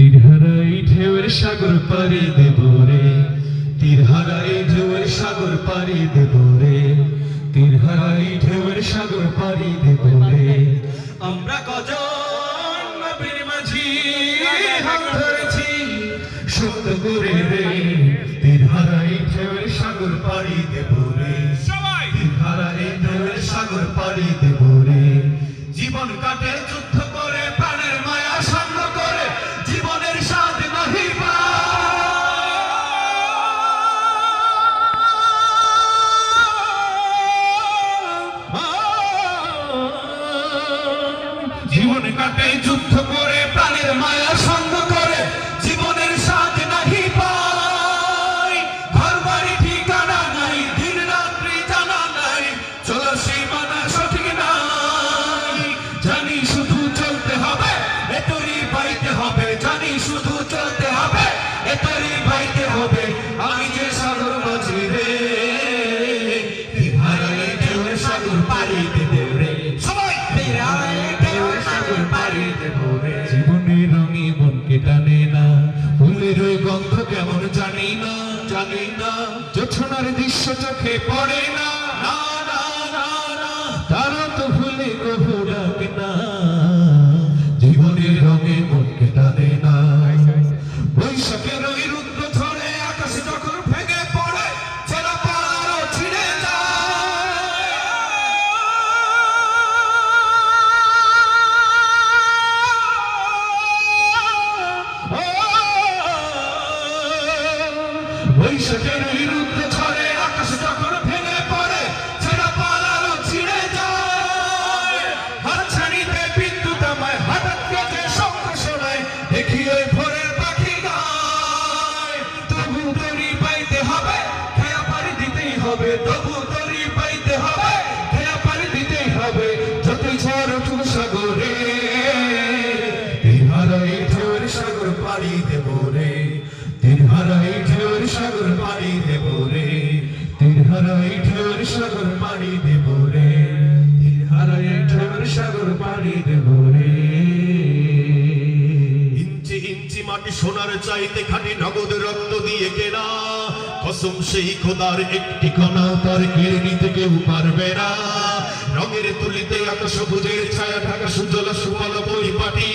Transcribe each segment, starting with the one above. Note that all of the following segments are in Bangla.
তীরহারাই ঢেউয়ের সাগর পাড়ি দেব রে, তীরহারাই ঢেউয়ের সাগর পাড়ি দেব রে, তীরহারাই ঢেউয়ের সাগর পাড়ি দেব রে। আমরা কজন নবীর মাঝি হাত ধরেছি সত্য করে রে, তীরহারাই ঢেউয়ের সাগর পাড়ি দেব রে, তীরহারাই ঢেউয়ের সাগর পাড়ি দেব রে। জীবন কাটে যুদ্ধ করে, প্রাণের মায়া সাঙ্গ করে, জীবনের স্বাদ নাহি জীবন কাটে যুদ্ধ করে, প্রাণের মায়া সঙ্গ করে, জীবনের স্বাদ নাহি পাই। ঘর বাড়ি ঠিকানা নাই, দিন রাত্রি জানা নাই, চলো সীমানা সঠিক নাই। জানি শুধু চলতে হবে, এতরি পাইতে হবে, জানি শুধু চলতে হবে, এতরি পাইতে হবে। আমি যে সাগর মাঝি রে, তীরহারাই ঢেউয়ের সাগর পাড়ি দেব রে, সবাই তীরহারাই ঢেউয়ের সাগর পাড়ি দেব রে। জীবনের রঙে মনকে টানে না, ফুলের ওই গন্ধ কেমন জানি না, জানি না। জোছনার দৃশ্য চোখে পড়ে না, না না না না, তারা তো ভুলে কভু ডাকে না। জীবনের রঙে মনকে টানে না, বৈশাখের ওই রুদ্র ঝড়ে আকাশ যখন ভেঙে পড়ে, ছেঁড়া পাড়ারও ছিঁড়ে যায়। বৈশাখের ওই রুদ্র ঝড়ে আকাশ যখন ভেঙে পড়ে, ছেঁড়া পাড়ারও ছিঁড়ে যায়। হাতছানিতে বিদ্যুৎ আমায় হঠাৎ কেটে শব্দ শোনায়, দেখি ওই ভোরের পাখি গায়। তবু তরি পাইতে হবে, খেয়া পাড়ি দিতেই হবে, তবু তরি পাইতে হবে, খেয়া পাড়ি দিতেই হবে। যতই ঝড় উঠুক সাগরে, তীরহারাই ঢেউয়ের সাগর পাড়ি দেব রে, তীরহারাই ঢেউয়ের সাগর পাড়ি দেব রে, তীরহারাই ঢেউয়ের সাগর পাড়ি দেব রে, তীরহারাই ঢেউয়ের সাগর পাড়ি দেব রে। ইঞ্চি ইঞ্চি মাটি সোনার চাইতে খাঁটি নগদ রক্ত দিয়ে কেনা, কসম সেই খোদার একটি কণা তার কেড়ে নিতে কেউ পারবে না। রঙের তুলিতে এত সবুজের ছায়া ঢাকা সুজল সুফল পরিপাটি,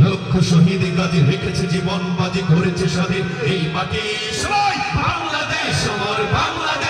লক্ষ শহীদ গাজী রেখেছে জীবন বাজি করেছে স্বাধীন এই মাটি। সবাই বাংলাদেশ আমার বাংলাদেশ।